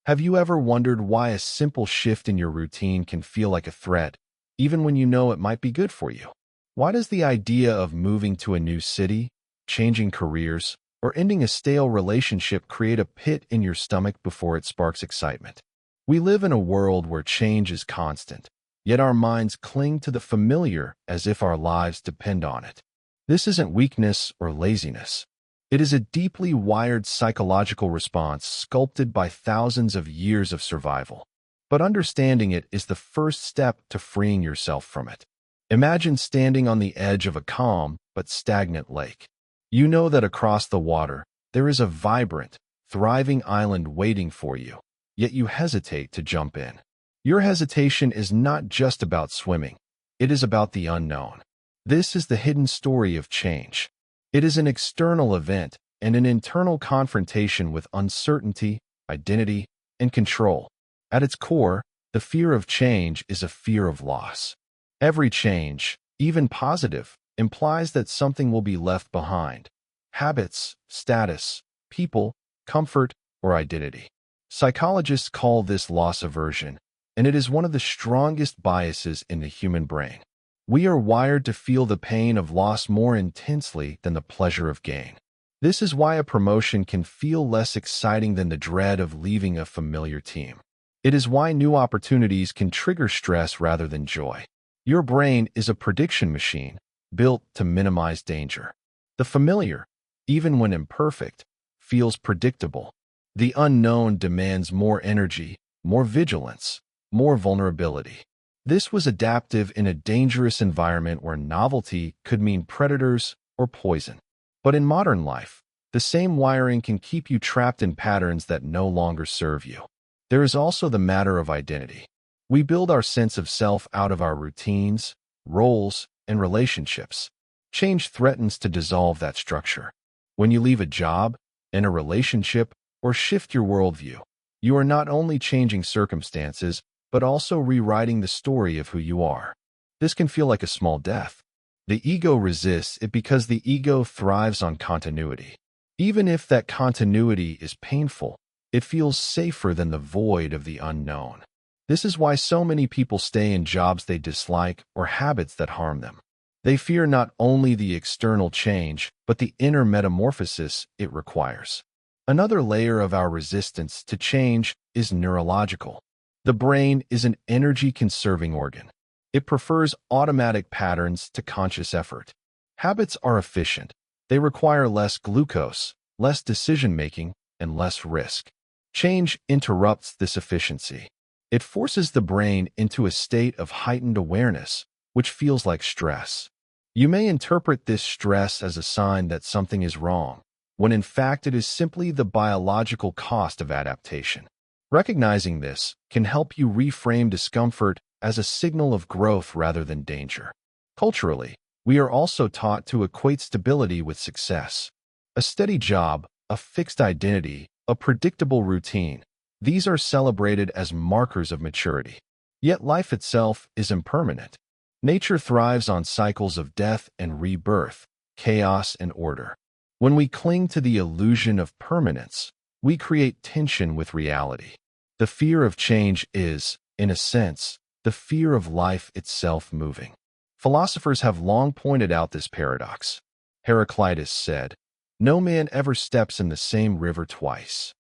Have you ever wondered why a simple shift in your routine can feel like a threat, even when you know it might be good for you? Why does the idea of moving to a new city, changing careers, or ending a stale relationship create a pit in your stomach before it sparks excitement? We live in a world where change is constant, yet our minds cling to the familiar as if our lives depend on it. This isn't weakness or laziness. It is a deeply wired psychological response sculpted by thousands of years of survival. But understanding it is the first step to freeing yourself from it. Imagine standing on the edge of a calm but stagnant lake. You know that across the water, there is a vibrant, thriving island waiting for you, yet you hesitate to jump in. Your hesitation is not just about swimming. It is about the unknown. This is the hidden story of change. It is an external event and an internal confrontation with uncertainty, identity, and control. At its core, the fear of change is a fear of loss. Every change, even positive, implies that something will be left behind. Habits, status, people, comfort, or identity. Psychologists call this loss aversion, and it is one of the strongest biases in the human brain. We are wired to feel the pain of loss more intensely than the pleasure of gain. This is why a promotion can feel less exciting than the dread of leaving a familiar team. It is why new opportunities can trigger stress rather than joy. Your brain is a prediction machine, built to minimize danger. The familiar, even when imperfect, feels predictable. The unknown demands more energy, more vigilance, more vulnerability. This was adaptive in a dangerous environment where novelty could mean predators or poison. But in modern life, the same wiring can keep you trapped in patterns that no longer serve you. There is also the matter of identity. We build our sense of self out of our routines, roles, and relationships. Change threatens to dissolve that structure. When you leave a job, end a relationship, or shift your worldview, you are not only changing circumstances, but also rewriting the story of who you are. This can feel like a small death. The ego resists it because the ego thrives on continuity. Even if that continuity is painful, it feels safer than the void of the unknown. This is why so many people stay in jobs they dislike or habits that harm them. They fear not only the external change, but the inner metamorphosis it requires. Another layer of our resistance to change is neurological. The brain is an energy-conserving organ. It prefers automatic patterns to conscious effort. Habits are efficient. They require less glucose, less decision-making, and less risk. Change interrupts this efficiency. It forces the brain into a state of heightened awareness, which feels like stress. You may interpret this stress as a sign that something is wrong, when in fact it is simply the biological cost of adaptation. Recognizing this can help you reframe discomfort as a signal of growth rather than danger. Culturally, we are also taught to equate stability with success. A steady job, a fixed identity, a predictable routine. These are celebrated as markers of maturity. Yet life itself is impermanent. Nature thrives on cycles of death and rebirth, chaos and order. When we cling to the illusion of permanence, we create tension with reality. The fear of change is, in a sense, the fear of life itself moving. Philosophers have long pointed out this paradox. Heraclitus said, "No man ever steps in the same river twice."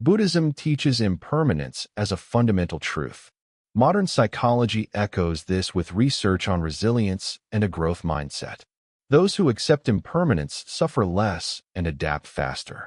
Buddhism teaches impermanence as a fundamental truth. Modern psychology echoes this with research on resilience and a growth mindset. Those who accept impermanence suffer less and adapt faster.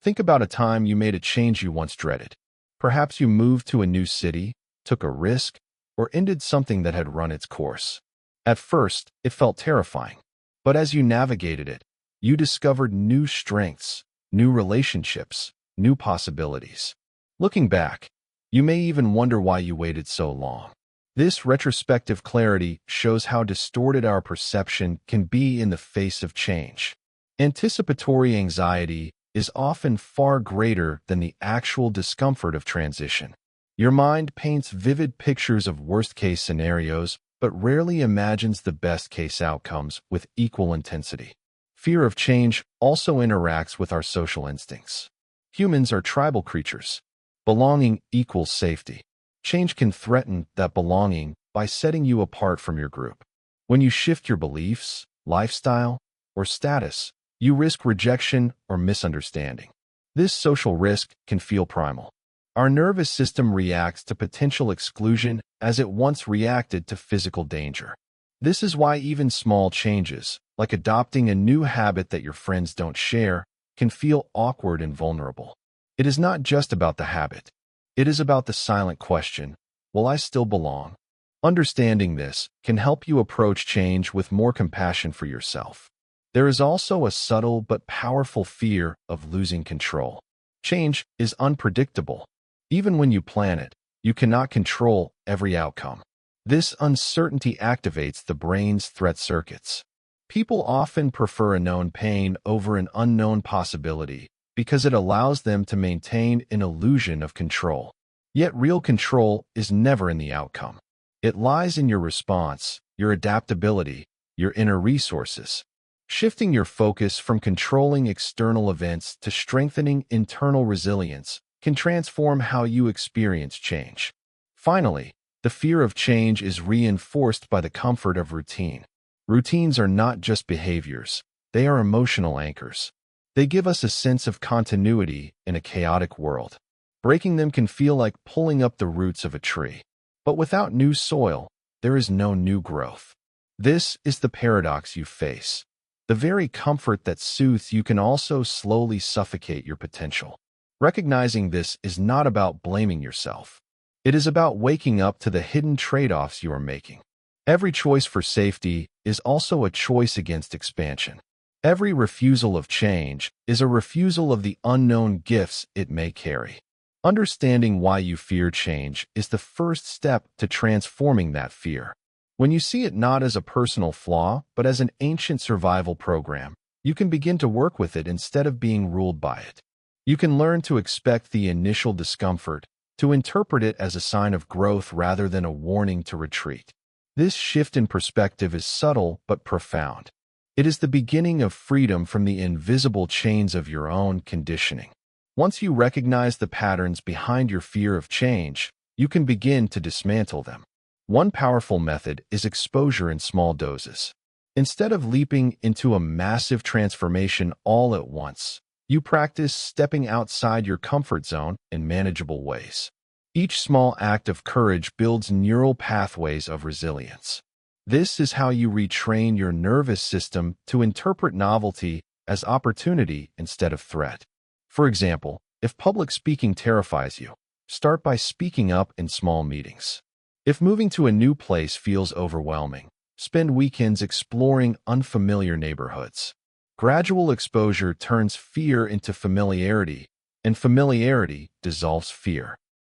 Think about a time you made a change you once dreaded. Perhaps you moved to a new city, took a risk, or ended something that had run its course. At first, it felt terrifying. But as you navigated it, you discovered new strengths, new relationships, new possibilities. Looking back, you may even wonder why you waited so long. This retrospective clarity shows how distorted our perception can be in the face of change. Anticipatory anxiety is often far greater than the actual discomfort of transition. Your mind paints vivid pictures of worst-case scenarios, but rarely imagines the best-case outcomes with equal intensity. Fear of change also interacts with our social instincts. Humans are tribal creatures. Belonging equals safety. Change can threaten that belonging by setting you apart from your group. When you shift your beliefs, lifestyle, or status, you risk rejection or misunderstanding. This social risk can feel primal. Our nervous system reacts to potential exclusion as it once reacted to physical danger. This is why even small changes, like adopting a new habit that your friends don't share, can feel awkward and vulnerable. It is not just about the habit. It is about the silent question, will I still belong? Understanding this can help you approach change with more compassion for yourself. There is also a subtle but powerful fear of losing control. Change is unpredictable. Even when you plan it, you cannot control every outcome. This uncertainty activates the brain's threat circuits. People often prefer a known pain over an unknown possibility because it allows them to maintain an illusion of control. Yet real control is never in the outcome. It lies in your response, your adaptability, your inner resources. Shifting your focus from controlling external events to strengthening internal resilience can transform how you experience change. Finally, the fear of change is reinforced by the comfort of routine. Routines are not just behaviors, they are emotional anchors. They give us a sense of continuity in a chaotic world. Breaking them can feel like pulling up the roots of a tree. But without new soil, there is no new growth. This is the paradox you face. The very comfort that soothes you can also slowly suffocate your potential. Recognizing this is not about blaming yourself. It is about waking up to the hidden trade-offs you are making. Every choice for safety is also a choice against expansion. Every refusal of change is a refusal of the unknown gifts it may carry. Understanding why you fear change is the first step to transforming that fear. When you see it not as a personal flaw, but as an ancient survival program, you can begin to work with it instead of being ruled by it. You can learn to expect the initial discomfort, to interpret it as a sign of growth rather than a warning to retreat. This shift in perspective is subtle but profound. It is the beginning of freedom from the invisible chains of your own conditioning. Once you recognize the patterns behind your fear of change, you can begin to dismantle them. One powerful method is exposure in small doses. Instead of leaping into a massive transformation all at once, you practice stepping outside your comfort zone in manageable ways. Each small act of courage builds neural pathways of resilience. This is how you retrain your nervous system to interpret novelty as opportunity instead of threat. For example, if public speaking terrifies you, start by speaking up in small meetings. If moving to a new place feels overwhelming, spend weekends exploring unfamiliar neighborhoods. Gradual exposure turns fear into familiarity, and familiarity dissolves fear.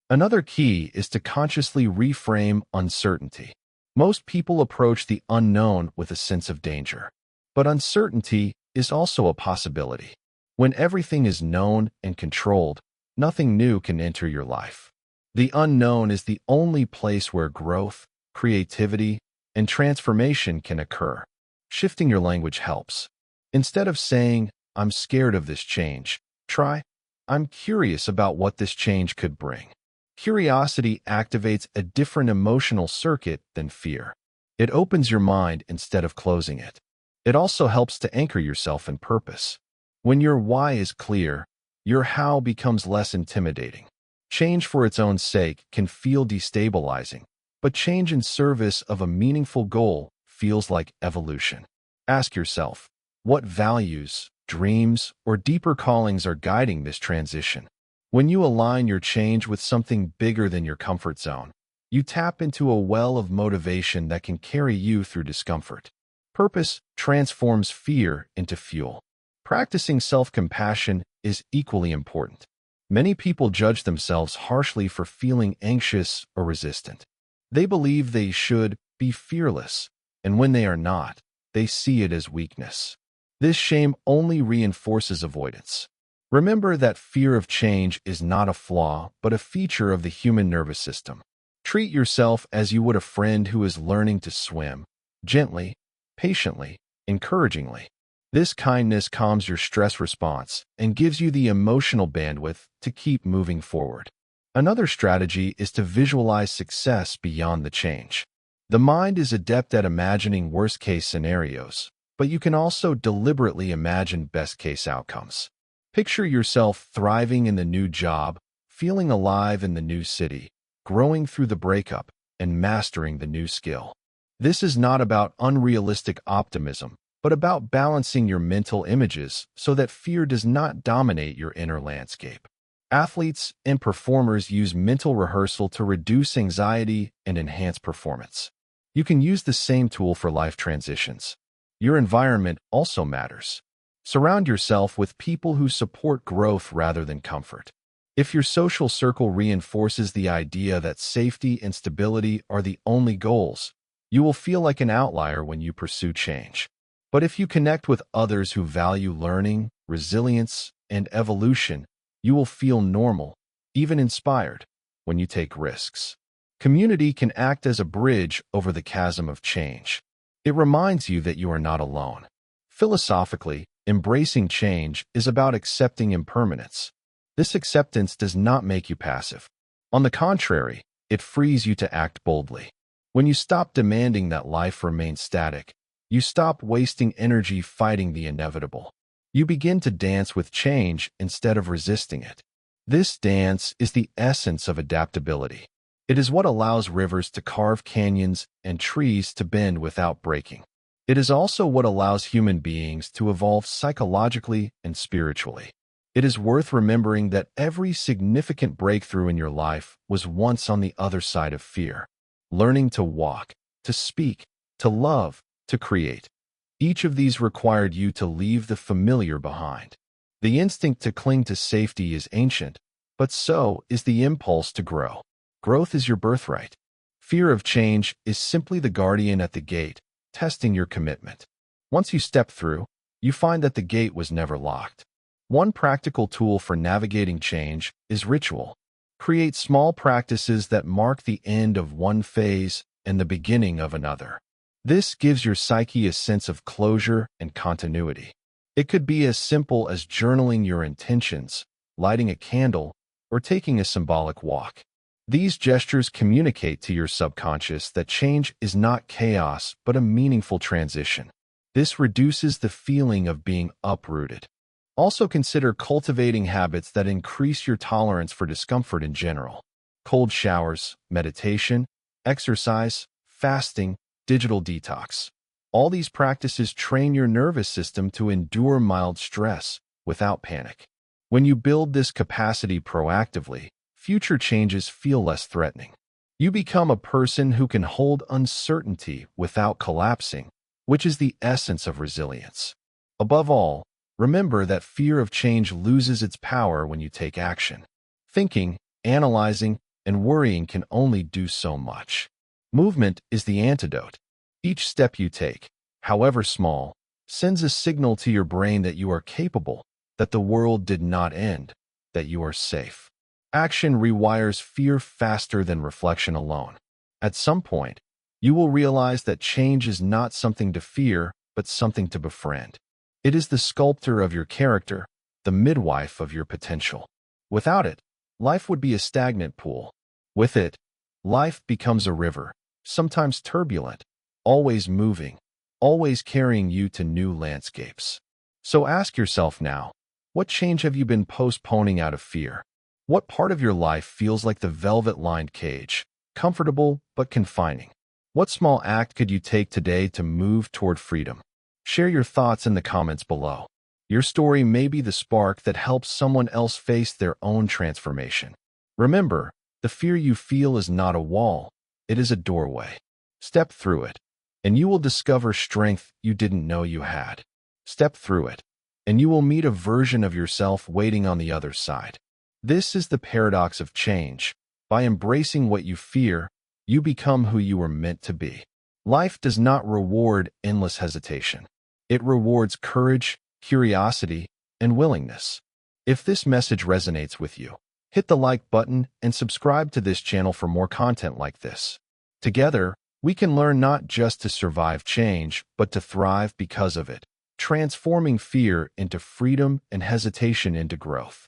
Another key is to consciously reframe uncertainty. Most people approach the unknown with a sense of danger, but uncertainty is also a possibility. When everything is known and controlled, nothing new can enter your life. The unknown is the only place where growth, creativity, and transformation can occur. Shifting your language helps. Instead of saying, "I'm scared of this change," try, "I'm curious about what this change could bring." Curiosity activates a different emotional circuit than fear. It opens your mind instead of closing it. It also helps to anchor yourself in purpose. When your why is clear, your how becomes less intimidating. Change for its own sake can feel destabilizing, but change in service of a meaningful goal feels like evolution. Ask yourself, what values, dreams, or deeper callings are guiding this transition? When you align your change with something bigger than your comfort zone, you tap into a well of motivation that can carry you through discomfort. Purpose transforms fear into fuel. Practicing self-compassion is equally important. Many people judge themselves harshly for feeling anxious or resistant. They believe they should be fearless, and when they are not, they see it as weakness. This shame only reinforces avoidance. Remember that fear of change is not a flaw, but a feature of the human nervous system. Treat yourself as you would a friend who is learning to swim, gently, patiently, encouragingly. This kindness calms your stress response and gives you the emotional bandwidth to keep moving forward. Another strategy is to visualize success beyond the change. The mind is adept at imagining worst-case scenarios, but you can also deliberately imagine best-case outcomes. Picture yourself thriving in the new job, feeling alive in the new city, growing through the breakup, and mastering the new skill. This is not about unrealistic optimism, but about balancing your mental images so that fear does not dominate your inner landscape. Athletes and performers use mental rehearsal to reduce anxiety and enhance performance. You can use the same tool for life transitions. Your environment also matters. Surround yourself with people who support growth rather than comfort. If your social circle reinforces the idea that safety and stability are the only goals, you will feel like an outlier when you pursue change. But if you connect with others who value learning, resilience, and evolution, you will feel normal, even inspired, when you take risks. Community can act as a bridge over the chasm of change. It reminds you that you are not alone. Philosophically, embracing change is about accepting impermanence. This acceptance does not make you passive. On the contrary, it frees you to act boldly. When you stop demanding that life remain static, you stop wasting energy fighting the inevitable. You begin to dance with change instead of resisting it. This dance is the essence of adaptability. It is what allows rivers to carve canyons and trees to bend without breaking. It is also what allows human beings to evolve psychologically and spiritually. It is worth remembering that every significant breakthrough in your life was once on the other side of fear. Learning to walk, to speak, to love, to create. Each of these required you to leave the familiar behind. The instinct to cling to safety is ancient, but so is the impulse to grow. Growth is your birthright. Fear of change is simply the guardian at the gate, testing your commitment. Once you step through, you find that the gate was never locked. One practical tool for navigating change is ritual. Create small practices that mark the end of one phase and the beginning of another. This gives your psyche a sense of closure and continuity. It could be as simple as journaling your intentions, lighting a candle, or taking a symbolic walk. These gestures communicate to your subconscious that change is not chaos but a meaningful transition. This reduces the feeling of being uprooted. Also consider cultivating habits that increase your tolerance for discomfort in general. Cold showers, meditation, exercise, fasting, digital detox. All these practices train your nervous system to endure mild stress without panic. When you build this capacity proactively, future changes feel less threatening. You become a person who can hold uncertainty without collapsing, which is the essence of resilience. Above all, remember that fear of change loses its power when you take action. Thinking, analyzing, and worrying can only do so much. Movement is the antidote. Each step you take, however small, sends a signal to your brain that you are capable, that the world did not end, that you are safe. Action rewires fear faster than reflection alone. At some point, you will realize that change is not something to fear, but something to befriend. It is the sculptor of your character, the midwife of your potential. Without it, life would be a stagnant pool. With it, life becomes a river, sometimes turbulent, always moving, always carrying you to new landscapes. So ask yourself now, what change have you been postponing out of fear? What part of your life feels like the velvet-lined cage, comfortable but confining? What small act could you take today to move toward freedom? Share your thoughts in the comments below. Your story may be the spark that helps someone else face their own transformation. Remember, the fear you feel is not a wall, it is a doorway. Step through it, and you will discover strength you didn't know you had. Step through it, and you will meet a version of yourself waiting on the other side. This is the paradox of change. By embracing what you fear, you become who you were meant to be. Life does not reward endless hesitation. It rewards courage, curiosity, and willingness. If this message resonates with you, hit the like button and subscribe to this channel for more content like this. Together, we can learn not just to survive change, but to thrive because of it, transforming fear into freedom and hesitation into growth.